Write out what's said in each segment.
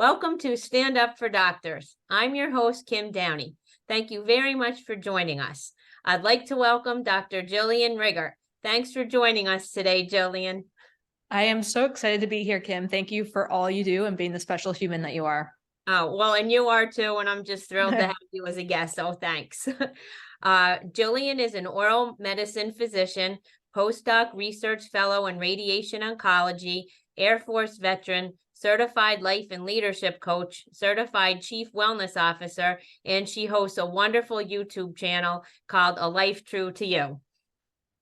Welcome to Stand Up for Doctors. I'm your host, Kim Downey. Thank you very much for joining us. I'd like to welcome Dr. Jillian Rigert. Thanks for joining us today, Jillian. I am so excited to be here, Kim. Thank you for all you do and being the special human that you are. Oh, well, and you are too, and I'm just thrilled to have you as a guest, so thanks. Jillian is an oral medicine physician, postdoc research fellow in radiation oncology, Air Force veteran, certified life and leadership coach, certified chief wellness officer, and she hosts a wonderful YouTube channel called A Life True to You.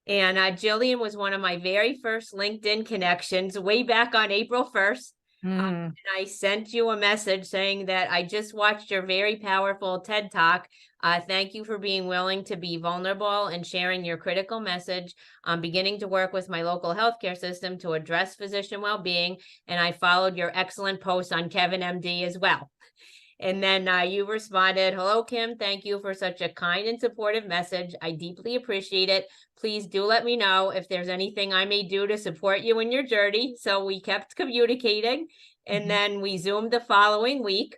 And Jillian was one of my very first LinkedIn connections way back on April 1st. And I sent you a message saying that I just watched your very powerful TED Talk. Thank you for being willing to be vulnerable and sharing your critical message. I'm beginning to work with my local healthcare system to address physician well-being, and I followed your excellent post on KevinMD as well. And then you responded, "Hello, Kim. Thank you for such a kind and supportive message. I deeply appreciate it. Please do let me know if there's anything I may do to support you in your journey." So we kept communicating, and then we Zoomed the following week.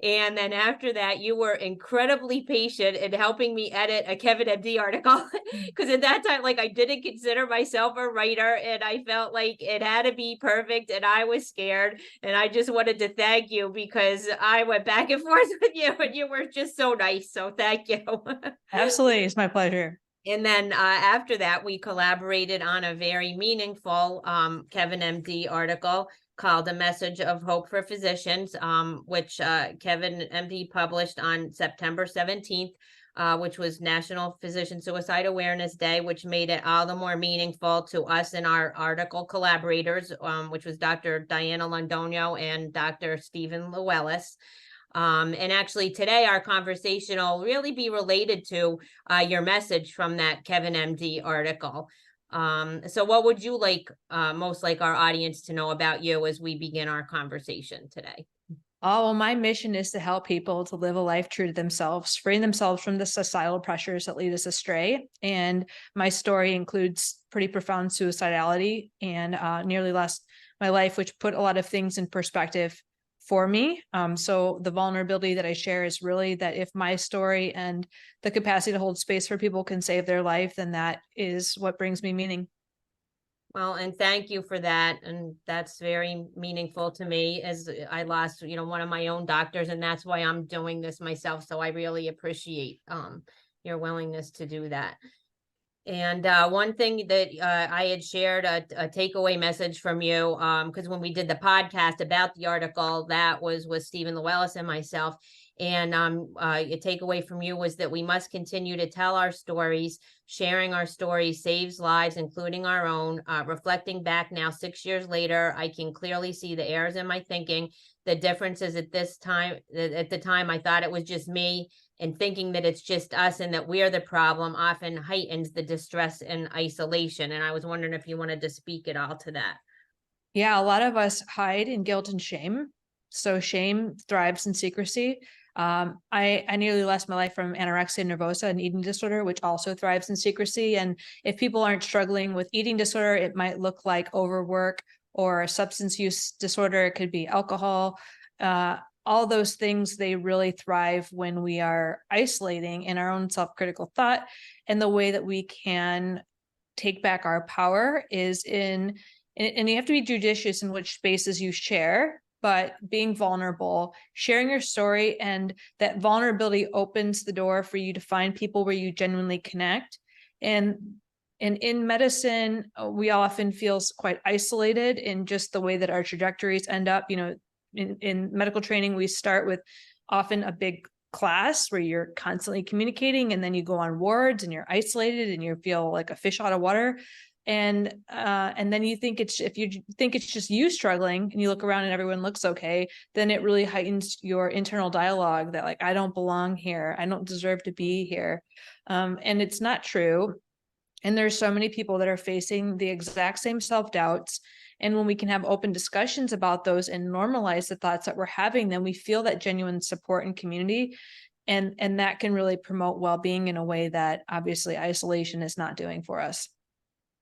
And then after that, you were incredibly patient in helping me edit a KevinMD article. Because at that time, like, I didn't consider myself a writer, and I felt like it had to be perfect, and I was scared. And I just wanted to thank you because I went back and forth with you, and you were just so nice. So thank you. Absolutely. It's my pleasure. And then after that, we collaborated on a very meaningful KevinMD article called A Message of Hope for Physicians, which KevinMD published on September 17th, which was National Physician Suicide Awareness Day, which made it all the more meaningful to us and our article collaborators, which was Dr. Diana Londoño and Dr. Stephen Lewellis. And actually today our conversation will really be related to your message from that KevinMD article. So what would you like most like our audience to know about you as we begin our conversation today? Oh, well, my mission is to help people to live a life true to themselves, freeing themselves from the societal pressures that lead us astray. And my story includes pretty profound suicidality and nearly lost my life, which put a lot of things in perspective for me. So the vulnerability that I share is really that if my story and the capacity to hold space for people can save their life, then that is what brings me meaning. Well, and thank you for that. And that's very meaningful to me as I lost, one of my own doctors, and that's why I'm doing this myself. So I really appreciate your willingness to do that. And one thing that I had shared a takeaway message from you, because when we did the podcast about the article, that was with Stephen Lewellis and myself. And a takeaway from you was that we must continue to tell our stories. Sharing our stories saves lives, including our own. Reflecting back now, 6 years later, I can clearly see the errors in my thinking. The difference is at the time, I thought it was just me, and thinking that it's just us and that we're the problem often heightens the distress and isolation. And I was wondering if you wanted to speak at all to that. Yeah, a lot of us hide in guilt and shame. So shame thrives in secrecy. I nearly lost my life from anorexia nervosa, an eating disorder, which also thrives in secrecy. And if people aren't struggling with eating disorder, it might look like overwork or a substance use disorder. It could be alcohol. All those things, they really thrive when we are isolating in our own self-critical thought. And the way that we can take back our power is and you have to be judicious in which spaces you share, but being vulnerable, sharing your story, and that vulnerability opens the door for you to find people where you genuinely connect. And in medicine, we often feel quite isolated in just the way that our trajectories end up. In medical training, we start with often a big class where you're constantly communicating, and then you go on wards and you're isolated and you feel like a fish out of water. And then you think if you think it's just you struggling and you look around and everyone looks okay, then it really heightens your internal dialogue that, like, I don't belong here. I don't deserve to be here. And it's not true. And there's so many people that are facing the exact same self-doubts. And when we can have open discussions about those and normalize the thoughts that we're having, then we feel that genuine support and community. And that can really promote well-being in a way that obviously isolation is not doing for us.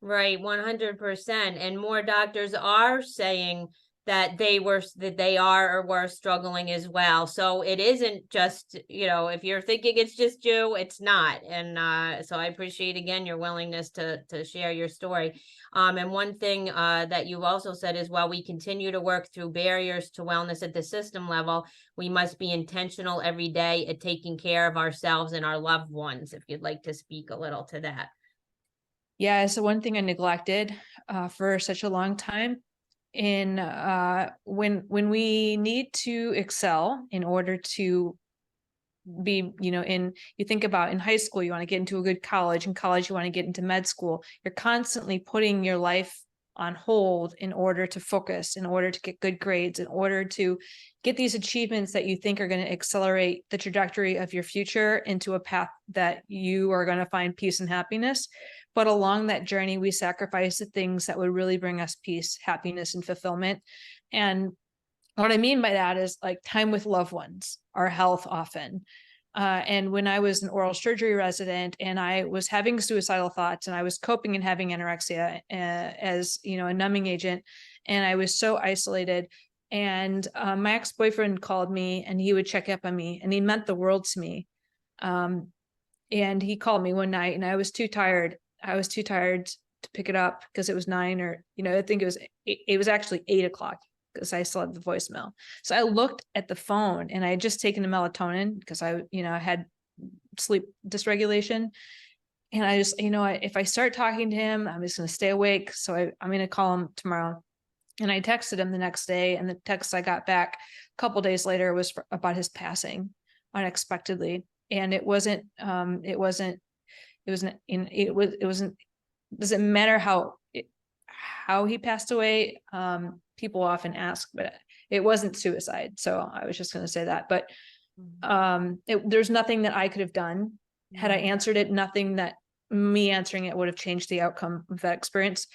Right, 100%. And more doctors are saying that they are or were struggling as well. So it isn't just, if you're thinking it's just you, it's not. And so I appreciate again your willingness to share your story. And one thing that you've also said is, while we continue to work through barriers to wellness at the system level, we must be intentional every day at taking care of ourselves and our loved ones. If you'd like to speak a little to that. Yeah, so one thing I neglected for such a long time, in when we need to excel in order to be, you think about in high school, you want to get into a good college, in college, you want to get into med school. You're constantly putting your life on hold in order to focus, in order to get good grades, in order to get these achievements that you think are going to accelerate the trajectory of your future into a path that you are going to find peace and happiness. But along that journey, we sacrifice the things that would really bring us peace, happiness, and fulfillment. And what I mean by that is like time with loved ones, our health often. And when I was an oral surgery resident and I was having suicidal thoughts and I was coping and having anorexia as, a numbing agent, and I was so isolated, and my ex-boyfriend called me and he would check up on me and he meant the world to me. And he called me one night and I was too tired. To pick it up because it was 9 or, I think it was actually 8 o'clock, because I still had the voicemail. So I looked at the phone and I had just taken a melatonin because I had sleep dysregulation. And I just, if I start talking to him, I'm just going to stay awake. So I'm going to call him tomorrow. And I texted him the next day, and the text I got back a couple days later was about his passing unexpectedly. And it wasn't, doesn't matter how he passed away. People often ask, but it wasn't suicide. So I was just going to say that, but there's nothing that I could have done had I answered it. Nothing that me answering it would have changed the outcome of that experience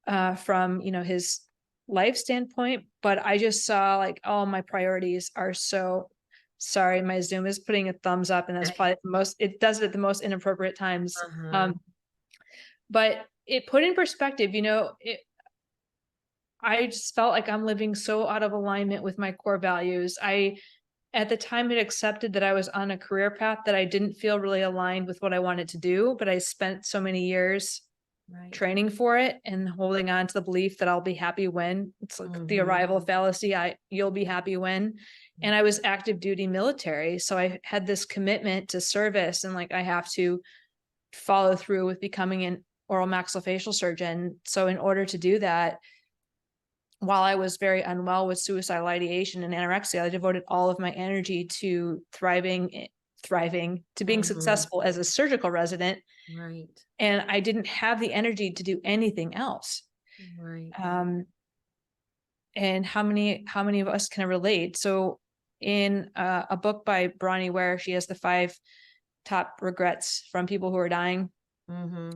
from, his life standpoint. But I just saw like, all my priorities are so sorry. My Zoom is putting a thumbs up, and that's probably it does it at the most inappropriate times. But it put in perspective, I just felt like I'm living so out of alignment with my core values. I, at the time, had accepted that I was on a career path that I didn't feel really aligned with what I wanted to do, but I spent so many years training for it and holding on to the belief that I'll be happy when. It's like the arrival fallacy. You'll be happy when. And I was active duty military. So I had this commitment to service, and like, I have to follow through with becoming an oral maxillofacial surgeon. So in order to do that, while I was very unwell with suicidal ideation and anorexia, I devoted all of my energy to thriving to being successful as a surgical resident. Right. And I didn't have the energy to do anything else. Right. And how many of us can relate? So in a book by Bronnie Ware, she has the 5 top regrets from people who are dying.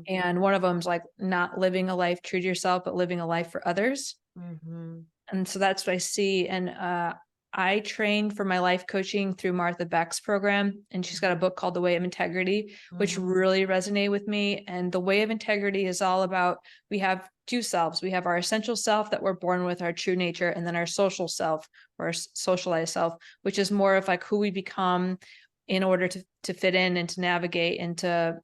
And one of them is like not living a life true to yourself, but living a life for others. And so that's what I see. And I trained for my life coaching through Martha Beck's program, and she's got a book called The Way of Integrity, which really resonated with me. And the Way of Integrity is all about, we have 2 selves. We have our essential self that we're born with, our true nature, and then our social self, or our socialized self, which is more of like who we become in order to fit in and to navigate and to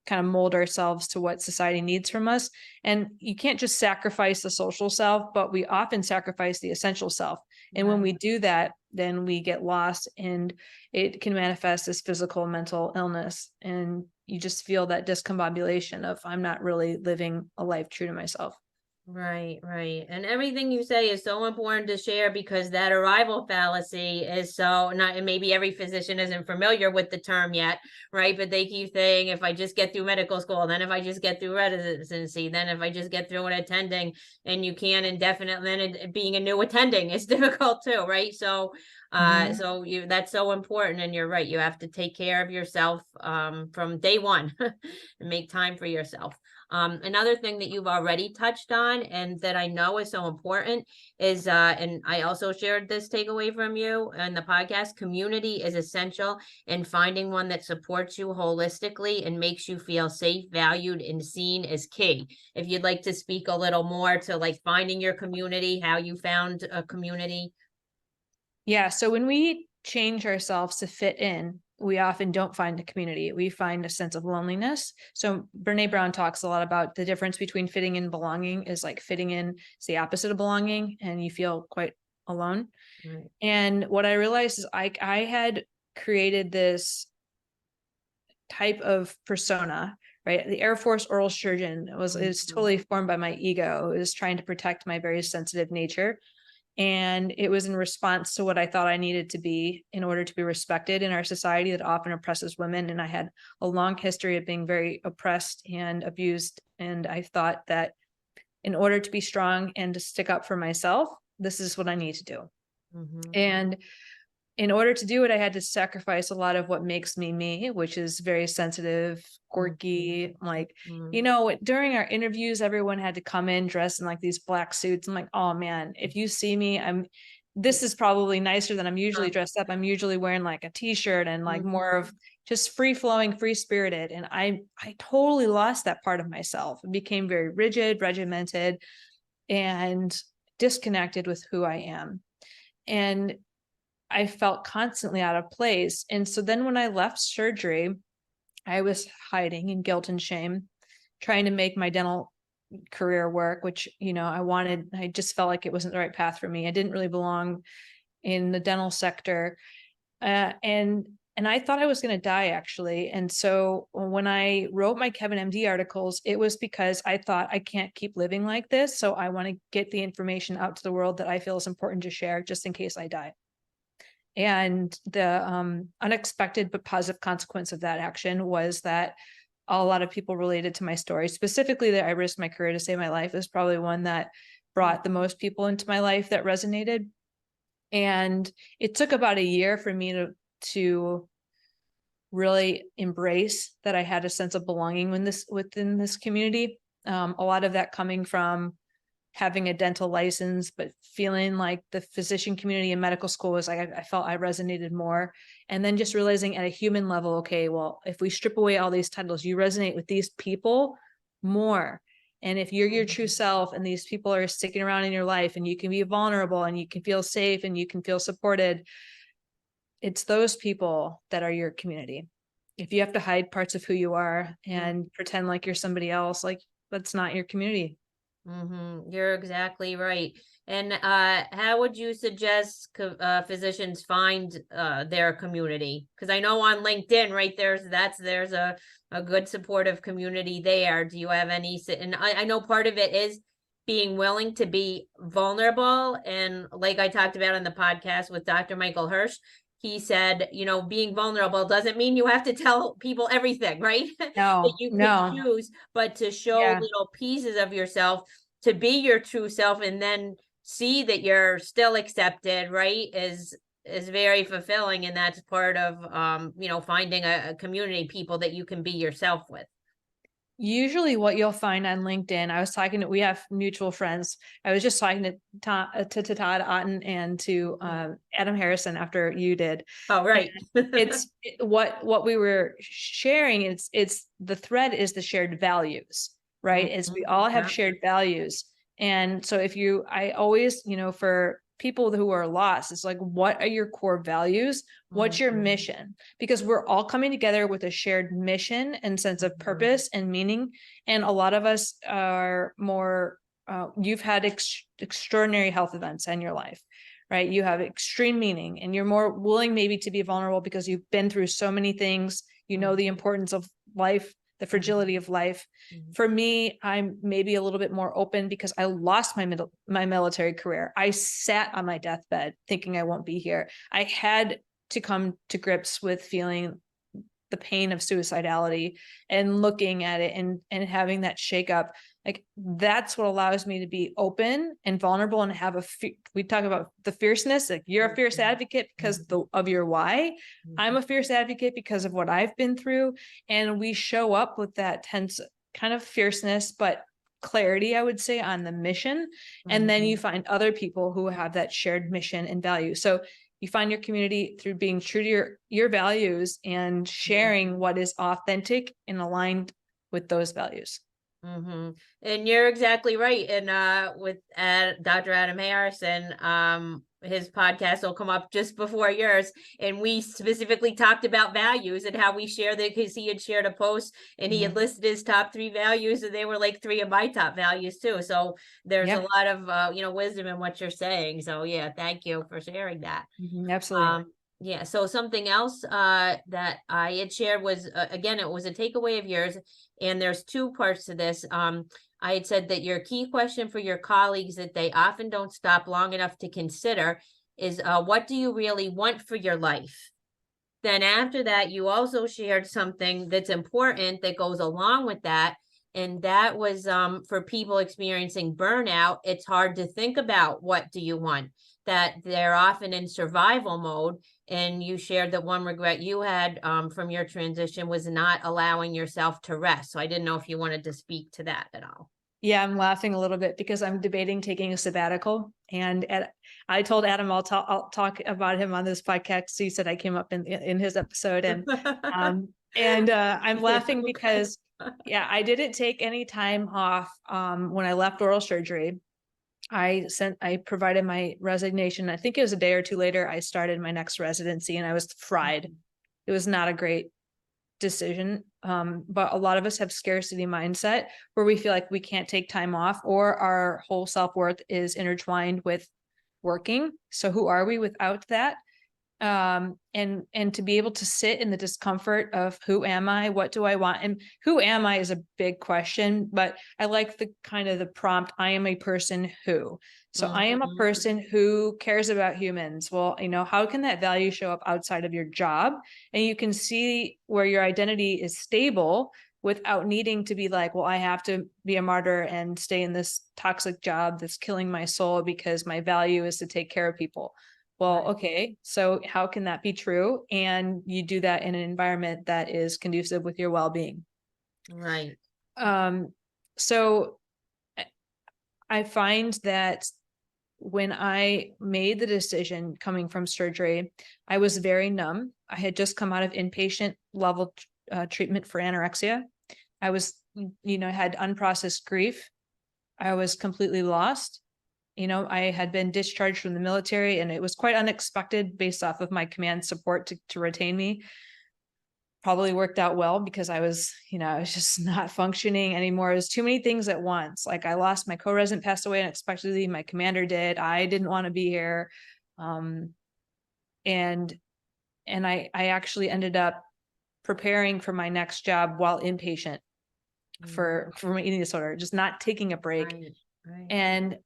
kind of mold ourselves to what society needs from us. And you can't just sacrifice the social self, but we often sacrifice the essential self. And when we do that, then we get lost, and it can manifest as physical and mental illness. And you just feel that discombobulation of, I'm not really living a life true to myself. Right. And everything you say is so important to share, because that arrival fallacy is so not, and maybe every physician isn't familiar with the term yet, right? But they keep saying, if I just get through medical school, then if I just get through residency, then if I just get through an attending, and you can indefinitely, then being a new attending is difficult too, right? So so that's so important, and you're right. You have to take care of yourself from day one and make time for yourself. Another thing that you've already touched on and that I know is so important is, and I also shared this takeaway from you in the podcast, community is essential, and finding one that supports you holistically and makes you feel safe, valued, and seen is key. If you'd like to speak a little more to like finding your community, how you found a community. Yeah. So when we change ourselves to fit in, we often don't find a community. We find a sense of loneliness. So Brene Brown talks a lot about the difference between fitting in and belonging is like fitting in is the opposite of belonging, and you feel quite alone. Right. And what I realized is I had created this type of persona, right? The Air Force oral surgeon is totally formed by my ego. It was trying to protect my very sensitive nature. And it was in response to what I thought I needed to be in order to be respected in our society that often oppresses women. And I had a long history of being very oppressed and abused. And I thought that in order to be strong and to stick up for myself, this is what I need to do. And in order to do it, I had to sacrifice a lot of what makes me me, which is very sensitive, quirky. Like, you know, during our interviews, everyone had to come in dressed in like these black suits. I'm like, oh man, if you see me, this is probably nicer than I'm usually dressed up. I'm usually wearing like a t-shirt and like more of just free flowing, free spirited. And I totally lost that part of myself. It became very rigid, regimented, and disconnected with who I am. And I felt constantly out of place. And so then when I left surgery, I was hiding in guilt and shame, trying to make my dental career work, which, you know, I just felt like it wasn't the right path for me. I didn't really belong in the dental sector. And I thought I was going to die actually. And so when I wrote my KevinMD articles, it was because I thought I can't keep living like this. So I want to get the information out to the world that I feel is important to share just in case I die. And the unexpected but positive consequence of that action was that a lot of people related to my story, specifically that I risked my career to save my life, is probably one that brought the most people into my life that resonated. And it took about a year for me to really embrace that I had a sense of belonging within this community. A lot of that coming from having a dental license, but feeling like the physician community in medical school was like, I felt I resonated more. And then just realizing at a human level, okay, well, if we strip away all these titles, you resonate with these people more. And if you're your true self and these people are sticking around in your life and you can be vulnerable and you can feel safe and you can feel supported, it's those people that are your community. If you have to hide parts of who you are and pretend like you're somebody else, like that's not your community. You're exactly right. And how would you suggest physicians find their community? Because I know on LinkedIn, right, there's a good supportive community there. Do you have any? And I know part of it is being willing to be vulnerable. And like I talked about in the podcast with Dr. Michael Hirsch, he said, you know, being vulnerable doesn't mean you have to tell people everything, right? No, that you can choose, but to show little pieces of yourself, to be your true self, and then see that you're still accepted, right? Is very fulfilling. And that's part of, you know, finding a community, people that you can be yourself with. Usually what you'll find on LinkedIn, we have mutual friends. I was just talking to Todd Otten and to Adam Harrison after you did. Oh, right. What we were sharing, it's the thread is the shared values, right? Is we all have shared values. And so I always, you know, for people who are lost, it's like, what are your core values? What's your mission? Because we're all coming together with a shared mission and sense of purpose and meaning. And a lot of us are more, you've had extraordinary health events in your life, right? You have extreme meaning and you're more willing maybe to be vulnerable because you've been through so many things. You know, the importance of life, the fragility of life. For me, I'm maybe a little bit more open because I lost my military career. I sat on my deathbed thinking I won't be here. I had to come to grips with feeling the pain of suicidality and looking at it and having that shakeup. Like that's what allows me to be open and vulnerable and have we talk about the fierceness, like you're a fierce advocate because of your why. I'm a fierce advocate because of what I've been through. And we show up with that kind of fierceness, but clarity, I would say, on the mission. And then you find other people who have that shared mission and value. So you find your community through being true to your values and sharing what is authentic and aligned with those values. Mm-hmm. And you're exactly right. And with Dr. Adam Harrison, his podcast will come up just before yours, and we specifically talked about values and how we share that, because he had shared a post and he had listed his top 3 values, and they were like 3 of my top values too. So there's a lot of wisdom in what you're saying. So yeah, thank you for sharing that. Absolutely. Yeah, so something else that I had shared was, again, it was a takeaway of yours, and there's 2 parts to this. I had said that your key question for your colleagues that they often don't stop long enough to consider is, what do you really want for your life? Then after that, you also shared something that's important that goes along with that. And that was, for people experiencing burnout, it's hard to think about what do you want, that they're often in survival mode. And you shared that one regret you had from your transition was not allowing yourself to rest. So I didn't know if you wanted to speak to that at all. Yeah, I'm laughing a little bit because I'm debating taking a sabbatical, and I told Adam I'll talk about him on this podcast. He said I came up in his episode, and I'm laughing because I didn't take any time off when I left oral surgery. I provided my resignation. I think it was a day or 2 later, I started my next residency, and I was fried. It was not a great decision. But a lot of us have scarcity mindset where we feel like we can't take time off, or our whole self-worth is intertwined with working. So who are we without that? And to be able to sit in the discomfort of who am I, what do I want, and who am I is a big question, but I like the kind of the prompt, I am a person who. So I am a person who cares about humans. Well, how can that value show up outside of your job? And you can see where your identity is stable without needing to be like, well, I have to be a martyr and stay in this toxic job that's killing my soul because my value is to take care of people. Well, okay, so how can that be true? And you do that in an environment that is conducive with your well-being. Right. So I find that when I made the decision coming from surgery, I was very numb. I had just come out of inpatient level treatment for anorexia. I was, had unprocessed grief. I was completely lost. I had been discharged from the military, and it was quite unexpected based off of my command support to retain me. Probably worked out well because I was just not functioning anymore. It was too many things at once. Like I lost my co-resident, passed away unexpectedly. My commander did. I didn't want to be here. And I actually ended up preparing for my next job while inpatient for my eating disorder, just not taking a break. Right.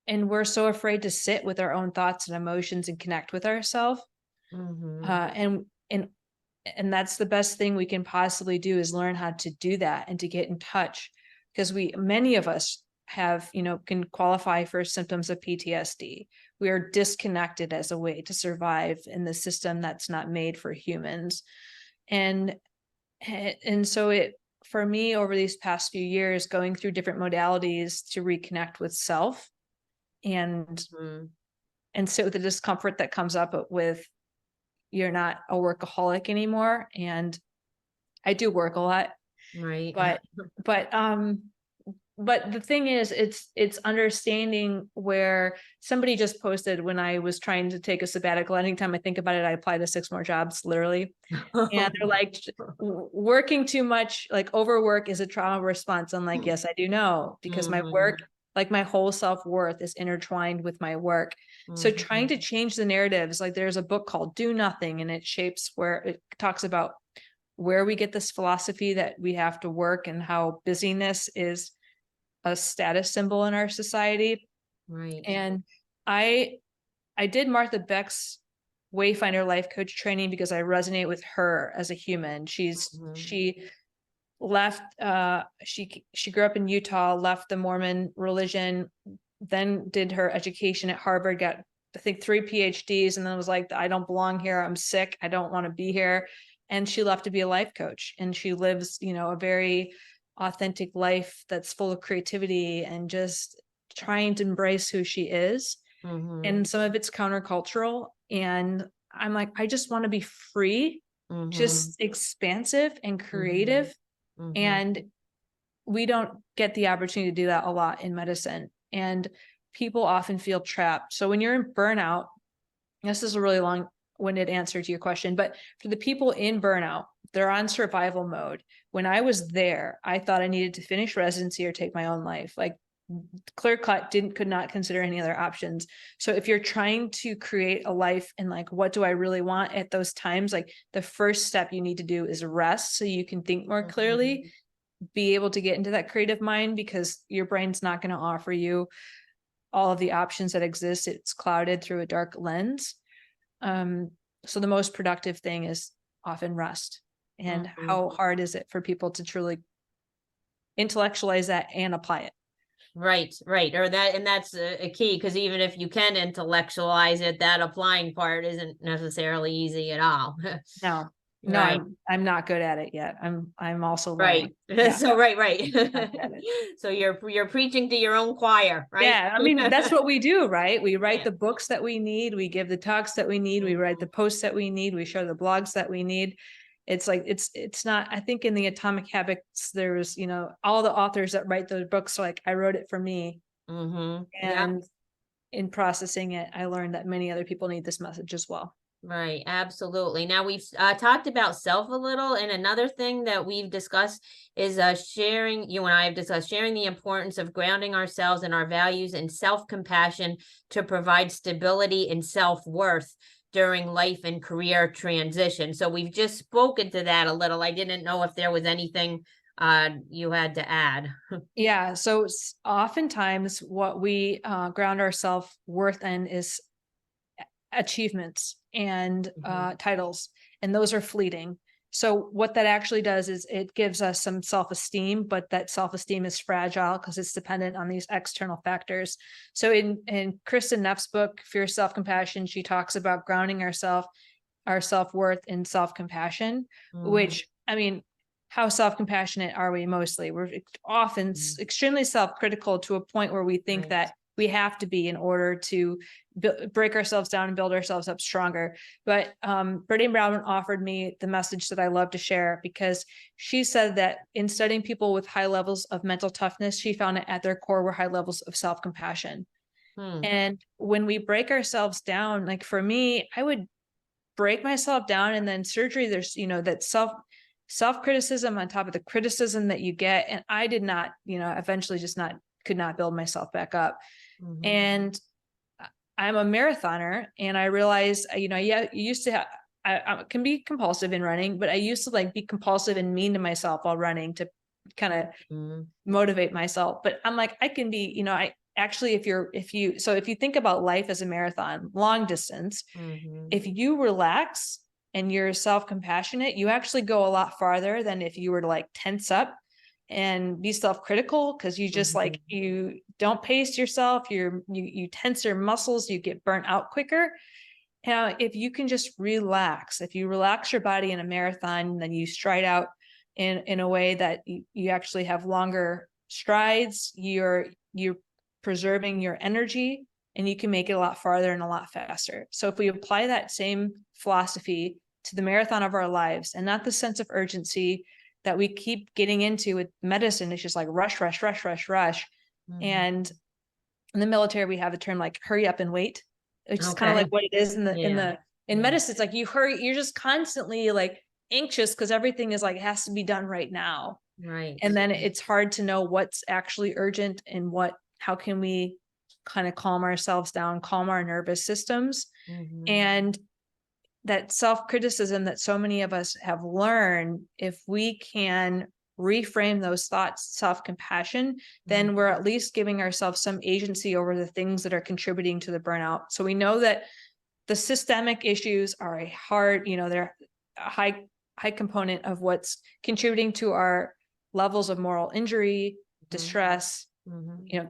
And we're so afraid to sit with our own thoughts and emotions and connect with ourselves. And that's the best thing we can possibly do, is learn how to do that and to get in touch, because many of us have, can qualify for symptoms of PTSD. We are disconnected as a way to survive in the system that's not made for humans. And so for me, over these past few years, going through different modalities to reconnect with self and so the discomfort that comes up with, you're not a workaholic anymore. And I do work a lot. Right. But the thing is, it's understanding where somebody just posted when I was trying to take a sabbatical. Anytime I think about it, I apply to 6 more jobs, literally. And they're like, working too much, like overwork is a trauma response. I'm like, yes, I do know, because my work, like my whole self-worth is intertwined with my work. So trying to change the narratives, like there's a book called Do Nothing, and it talks about where we get this philosophy that we have to work and how busyness is a status symbol in our society. Right. And I did Martha Beck's Wayfinder life coach training because I resonate with her as a human. She left, she grew up in Utah, left the Mormon religion, then did her education at Harvard, got I think 3 PhDs, and then was like, I don't belong here. I'm sick. I don't want to be here. and she left to be a life coach, and she lives, you know, a very authentic life that's full of creativity and just trying to embrace who she is. And some of it's countercultural. And I'm like, I just want to be free, just expansive and creative. And we don't get the opportunity to do that a lot in medicine. And people often feel trapped. So when you're in burnout, this is a really long-winded answer to your question, but for the people in burnout, they're on survival mode. When I was there, I thought I needed to finish residency or take my own life. Like, clear cut, could not consider any other options. So if you're trying to create a life and like, what do I really want at those times? Like, the first step you need to do is rest so you can think more clearly, be able to get into that creative mind, because your brain's not going to offer you all of the options that exist. It's clouded through a dark lens. So the most productive thing is often rest. And how hard is it for people to truly intellectualize that and apply it? Right. Or that, and that's a key, because even if you can intellectualize it, that applying part isn't necessarily easy at all. No, Right. I'm not good at it yet. I'm also Right. learning. Yeah. So right. Not good at it. So you're preaching to your own choir, right? Yeah, I mean, that's what we do, right? We write Yeah. the books that we need, we give the talks that we need, we write the posts that we need, we share the blogs that we need. It's like, it's not, I think in the Atomic Habits, there's, you know, all the authors that write those books, like, I wrote it for me. Yeah. And in processing it, I learned that many other people need this message as well. Right, absolutely. Now we've talked about self a little, and another thing that we've discussed is sharing, you and I have discussed sharing the importance of grounding ourselves and our values and self-compassion to provide stability and self-worth during life and career transition. So we've just spoken to that a little. I didn't know if there was anything you had to add. Yeah, so oftentimes what we ground our self-worth in is achievements and titles, and those are fleeting. So what that actually does is it gives us some self-esteem, but that self-esteem is fragile because it's dependent on these external factors. So in Kristen Neff's book, Fear, Self-Compassion, she talks about grounding our self-worth in self-compassion, which, I mean, how self-compassionate are we mostly? We're often extremely self-critical to a point where we think that we have to be in order to break ourselves down and build ourselves up stronger. But Brittany Brown offered me the message that I love to share, because she said that in studying people with high levels of mental toughness, she found that at their core were high levels of self-compassion. And when we break ourselves down, like for me, I would break myself down, and then surgery, there's, you know, that self-criticism on top of the criticism that you get. And I did not, you know, eventually just could not build myself back up. And I'm a marathoner, and I realized, you know, yeah, you used to have, I can be compulsive in running, but I used to like be compulsive and mean to myself while running to kind of motivate myself. But I'm like, I can be, you know, I actually, if you think about life as a marathon, long distance, if you relax and you're self-compassionate, you actually go a lot farther than if you were to like tense up and be self-critical, because you just like, you don't pace yourself, you tense your muscles, you get burnt out quicker. Now, if you can just relax, if you relax your body in a marathon, then you stride out in a way that you actually have longer strides, you're preserving your energy, and you can make it a lot farther and a lot faster. So if we apply that same philosophy to the marathon of our lives, and not the sense of urgency that we keep getting into with medicine, it's just like rush. And in the military, we have the term like hurry up and wait, which is kind of like what it is in medicine. It's like you hurry, you're just constantly like anxious because everything is like, has to be done right now. Right. And then it's hard to know what's actually urgent and how can we kind of calm ourselves down, calm our nervous systems. And that self-criticism that so many of us have learned, if we can reframe those thoughts, self-compassion, then we're at least giving ourselves some agency over the things that are contributing to the burnout. So we know that the systemic issues are a hard, you know, they're a high component of what's contributing to our levels of moral injury, distress,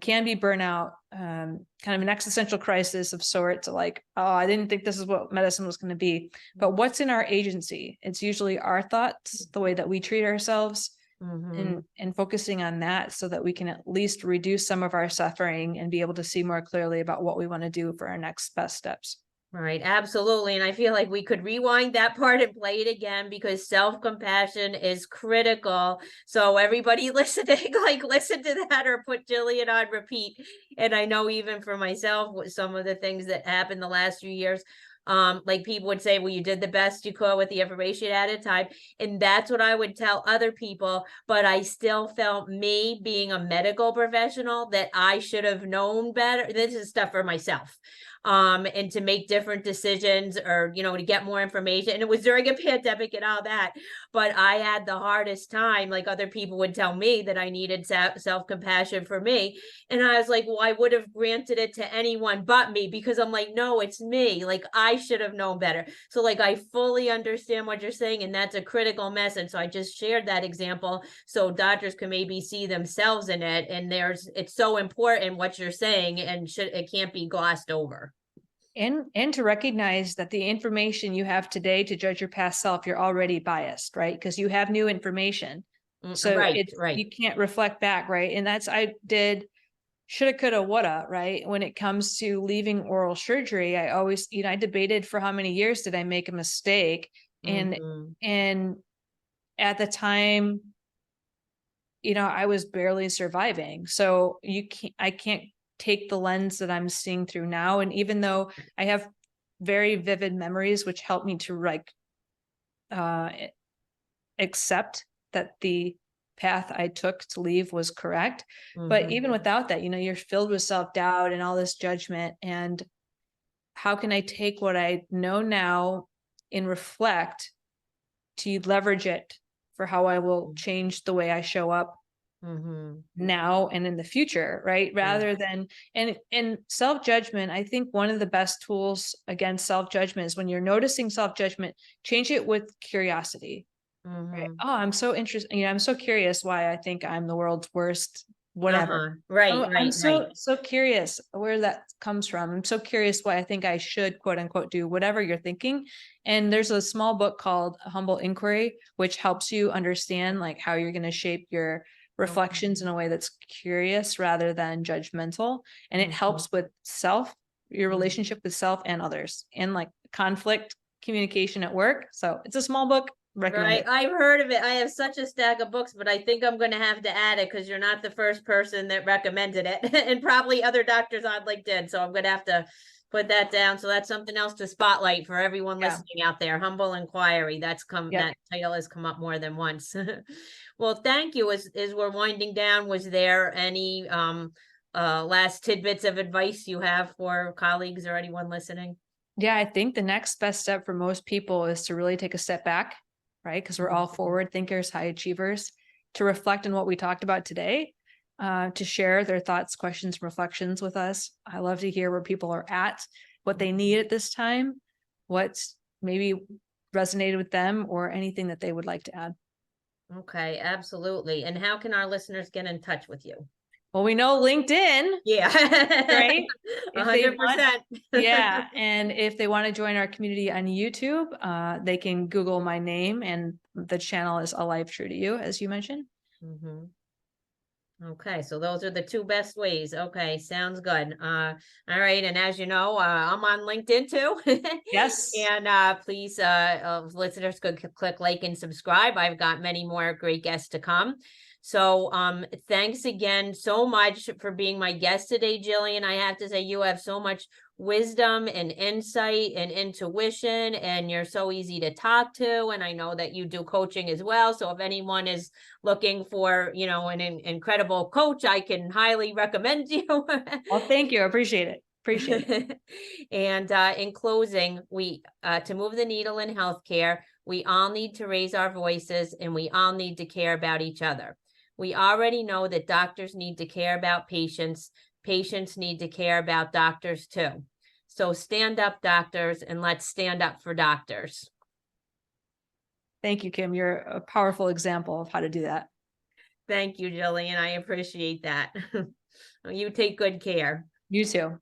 can be burnout, kind of an existential crisis of sorts, like, oh, I didn't think this is what medicine was going to be. But what's in our agency? It's usually our thoughts, the way that we treat ourselves, and focusing on that so that we can at least reduce some of our suffering and be able to see more clearly about what we want to do for our next best steps. Right, absolutely. And I feel like we could rewind that part and play it again because self-compassion is critical. So everybody listening, like listen to that or put Jillian on repeat. And I know even for myself, with some of the things that happened the last few years, like people would say, well, you did the best you could with the information at a time. And that's what I would tell other people. But I still felt, me being a medical professional, that I should have known better. This is stuff for myself. And to make different decisions, or, to get more information. And it was during a pandemic and all that, but I had the hardest time. Like other people would tell me that I needed self-compassion for me. And I was like, well, I would have granted it to anyone but me, because I'm like, no, it's me. Like I should have known better. So like, I fully understand what you're saying. And that's a critical message. So I just shared that example so doctors can maybe see themselves in it. And it's so important what you're saying, and it can't be glossed over. And to recognize that the information you have today to judge your past self, you're already biased, right? Because you have new information. So Right. you can't reflect back, right? And I did shoulda, coulda, woulda, right? When it comes to leaving oral surgery, I always, I debated for how many years did I make a mistake? And at the time, I was barely surviving. So I can't take the lens that I'm seeing through now. And even though I have very vivid memories, which help me to accept that the path I took to leave was correct. But even without that, you're filled with self-doubt and all this judgment. And how can I take what I know now and reflect to leverage it for how I will change the way I show up now and in the future, right? Rather than, and self-judgment, I think one of the best tools against self-judgment is when you're noticing self-judgment, change it with curiosity. Right. Oh, I'm so interested. I'm so curious why I think I'm the world's worst, whatever. I'm so curious where that comes from. I'm so curious why I think I should, quote unquote, do whatever you're thinking. And there's a small book called Humble Inquiry, which helps you understand like how you're going to shape your reflections in a way that's curious rather than judgmental. And it helps with your relationship with self and others, and like conflict communication at work. So it's a small book. Recommend it. I've heard of it. I have such a stack of books, but I think I'm going to have to add it because you're not the first person that recommended it, and probably other doctors on LinkedIn. So I'm going to have to put that down. So that's something else to spotlight for everyone listening out there. Humble Inquiry. That title has come up more than once. Well, thank you. As we're winding down, was there any last tidbits of advice you have for colleagues or anyone listening? Yeah, I think the next best step for most people is to really take a step back, right? Because we're all forward thinkers, high achievers, to reflect on what we talked about today, to share their thoughts, questions, reflections with us. I love to hear where people are at, what they need at this time, what's maybe resonated with them, or anything that they would like to add. Okay, absolutely. And how can our listeners get in touch with you? Well, we know LinkedIn. Yeah. Right? 100%. Yeah. And if they want to join our community on YouTube, they can Google my name, and the channel is A Life True to You, as you mentioned. Okay, so those are the two best ways. Okay, sounds good. All right, and as you know, I'm on LinkedIn too. Yes. And please, listeners could click like and subscribe. I've got many more great guests to come. So thanks again so much for being my guest today, Jillian. I have to say, you have so much wisdom and insight and intuition, and you're so easy to talk to. And I know that you do coaching as well. So if anyone is looking for, an incredible coach, I can highly recommend you. Well, thank you. I appreciate it. Appreciate it. And in closing, we to move the needle in healthcare, we all need to raise our voices, and we all need to care about each other. We already know that doctors need to care about patients. Patients need to care about doctors too. So stand up, doctors, and let's stand up for doctors. Thank you, Kim. You're a powerful example of how to do that. Thank you, Jillian. I appreciate that. You take good care. You too.